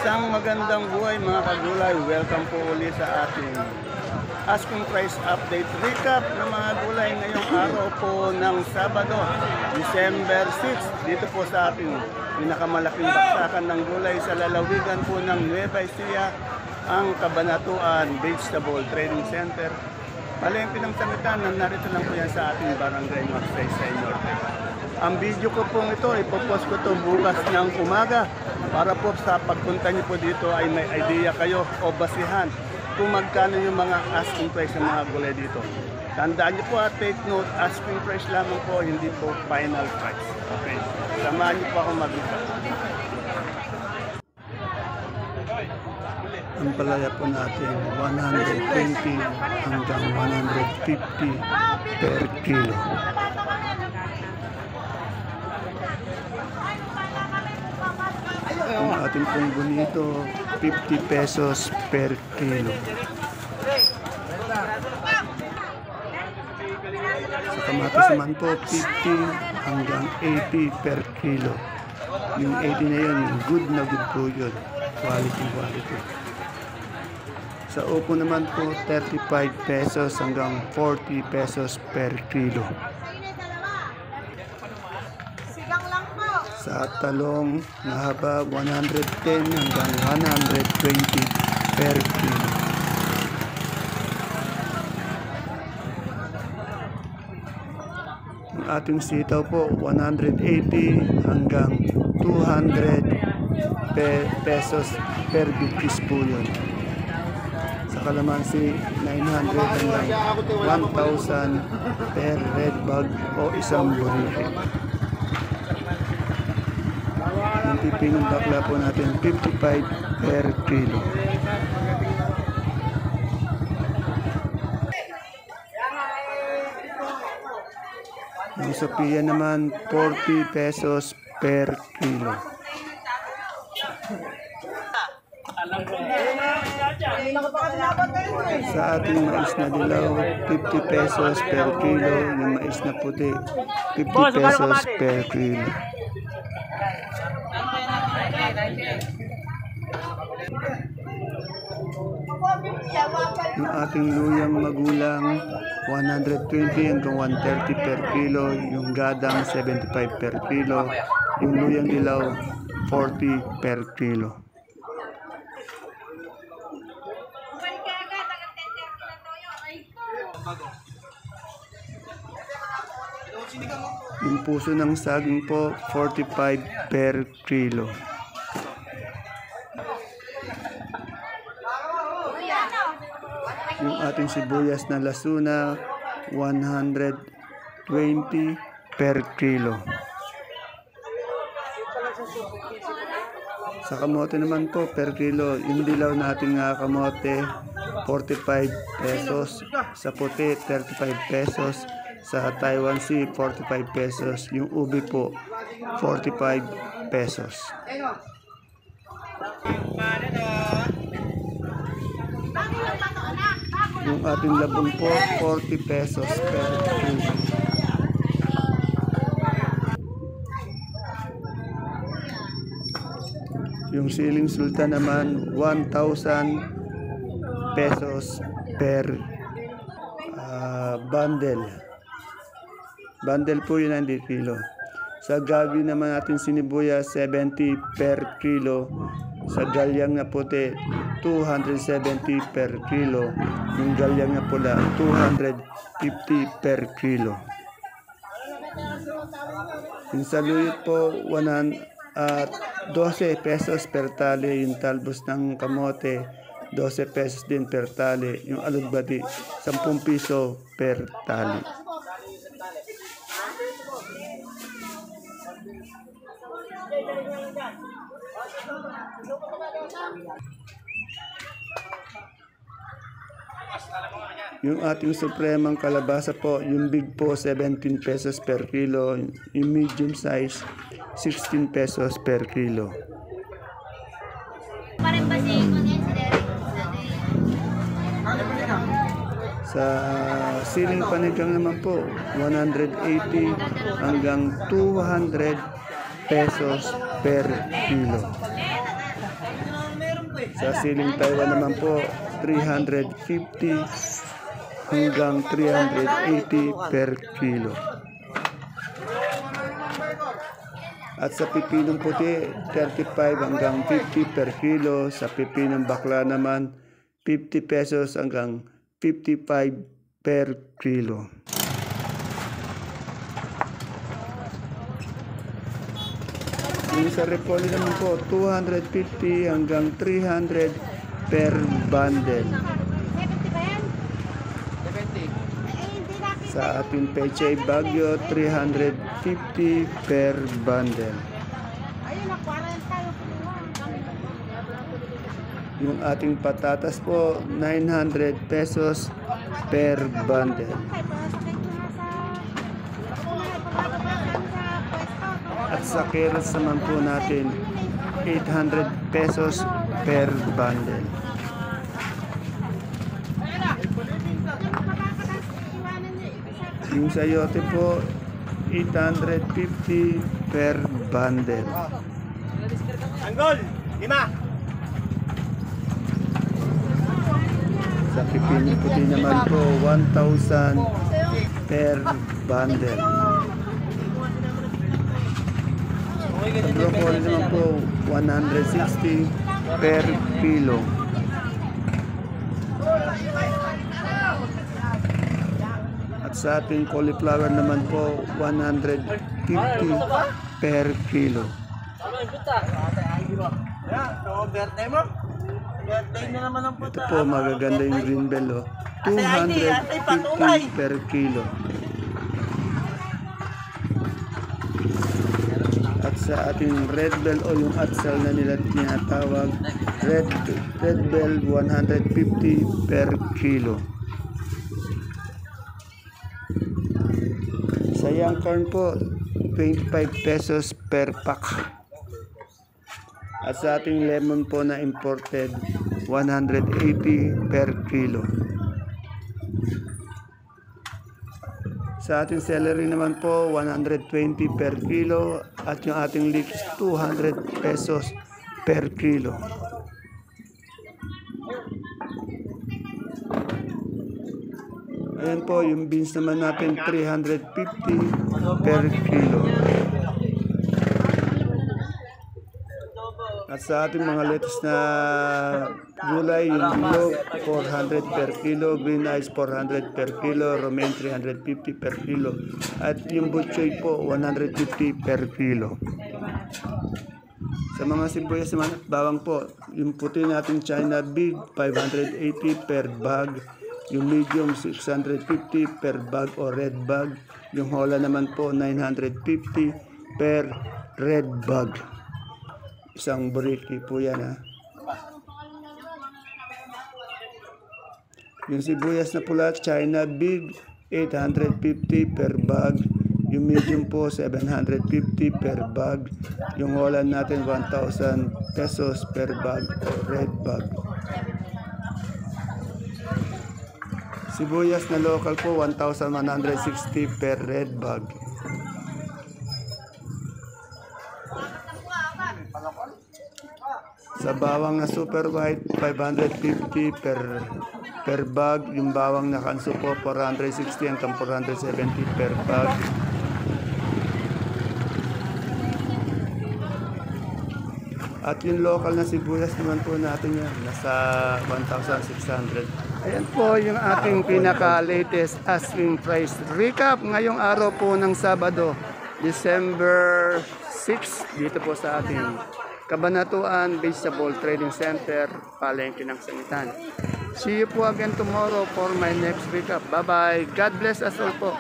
Isang magandang buhay mga kagulay. Welcome po uli sa ating asking price update recap ng mga gulay ngayong araw po ng Sabado, December 6. Dito po sa ating pinakamalaking baksakan ng gulay sa lalawigan po ng Nueva Ecija, ang Cabanatuan Vegetable Trading Center. Palengke ng Sangitan, narito lang po yan sa ating barangay Magsaysay Norte. Ang video ko pong ito, ipopost ko ito bukas ng umaga para po sa pagpunta niyo po dito ay may idea kayo o basihan kung magkano yung mga asking price ng mga gulay dito. Tandaan niyo po at take note, asking price lamang po, hindi po final price. Okay, samahan niyo po ako mag-usap. Ang palaya po natin 120 hanggang 150 per kilo. Ang ating pong bonito 50 pesos per kilo. Sa kamatis naman po 50 hanggang 80 per kilo. Yung 80 na yun, good na good po yun. Quality. Sa upo naman po 35 pesos hanggang 40 pesos per kilo. Sa talong na haba 110 hanggang 120 per kilo. Ang ating sitaw po 180 hanggang 200 pesos per bigkis po yun. Sa kalamansi 900 hanggang 1,000 per red bag o isang burrito. Ang pipinong bakla po natin 55 per kilo. Ang Sophia naman 40 pesos per kilo. Sa ating mais na dilaw 50 pesos per kilo. Yung mais na puti 50 pesos per kilo. Yung ating luyang magulang 120 hanggang 130 per kilo, yung gadang 75 per kilo, yung luyang dilaw 40 per kilo. Yung puso ng saging po 45 per kilo. Yung ating sibuyas na lasuna 120 per kilo. Sa kamote naman po per kilo, yung dilaw natin nga kamote 45 pesos, sa puti 35 pesos, sa Taiwan Sea 45 pesos, yung ubi po 45 pesos. Yung ating labong po 40 pesos per kilo. Yung siling sultan naman 1,000 pesos per bundle. Bundle po yun, hindi kilo. Sa gabi naman natin sinibuyas 70 per kilo. Sa galyang na puti 270 per kilo. Yung galyang na pula 250 per kilo. Yung saluyot po 12 pesos per tali. Yung talbos ng kamote 12 pesos din per tali. Yung alugbati 10 piso per tali. Yung ating supremang kalabasa po, yung big po 17 pesos per kilo, yung medium size 16 pesos per kilo. Sa siling panigang naman po 180 hanggang 200 pesos per kilo. Sa siling Taiwan naman po, 350 hanggang 380 per kilo. At sa pipinong puti, 35 hanggang 50 per kilo. Sa pipinong bakla naman, 50 pesos hanggang 55 per kilo. Yung sa repolyo naman po, 250 hanggang 300 per bundle. Sa ating Pechay Bagyo, 350 per bundle. Yung ating patatas po, 900 pesos per bundle. At sa carrots naman po natin, 800 pesos per bundle. Yung sayote po, 850 per bundle. Anggol, 5. Sa pipino puti naman po, 1,000 per bundle. Sa broccoli naman po, 160 per kilo. At sa ating cauliflower naman po, 150 per kilo. Ito po, magaganda yung green bell, 250 per kilo. At sa ating red bell o yung atsal na nila tinatawag, red bell 150 per kilo. Sa young corn po, 25 pesos per pack. At sa ating lemon po na imported, 180 per kilo. Sa ating celery naman po, 120 per kilo. At yung ating leeks, 200 pesos per kilo. Ayan po, yung beans naman natin, 350 per kilo. At sa ating mga lettuce na gulay, yung bilog, 400 per kilo, green ice 400 per kilo, romaine 350 per kilo. At yung butchoy po, 150 per kilo. Sa mga sibuyas naman at bawang po, yung puti natin China big, 580 per bag. Yung medium, 650 per bag o red bag. Yung hola naman po, 950 per red bag. Isang buriki po yan, ha. Yung sibuyas na pula, China big, 850 per bag. Yung medium po, 750 per bag. Yung hola natin, 1,000 pesos per bag o red bag. Sibuyas na local po, 1,160 per red bag. Sa bawang na super white, 550 per bag. Yung bawang na kanso po, 460 hanggang 470 per bag. At yung local na sibuyas naman po natin yan, nasa 1,600. Ayan po yung ating pinaka-latest asking price recap ngayong araw po ng Sabado, December 6, dito po sa ating Cabanatuan Vegetable Trading Center, Palengke ng Sangitan. See you po again tomorrow for my next recap. Bye-bye. God bless us all po.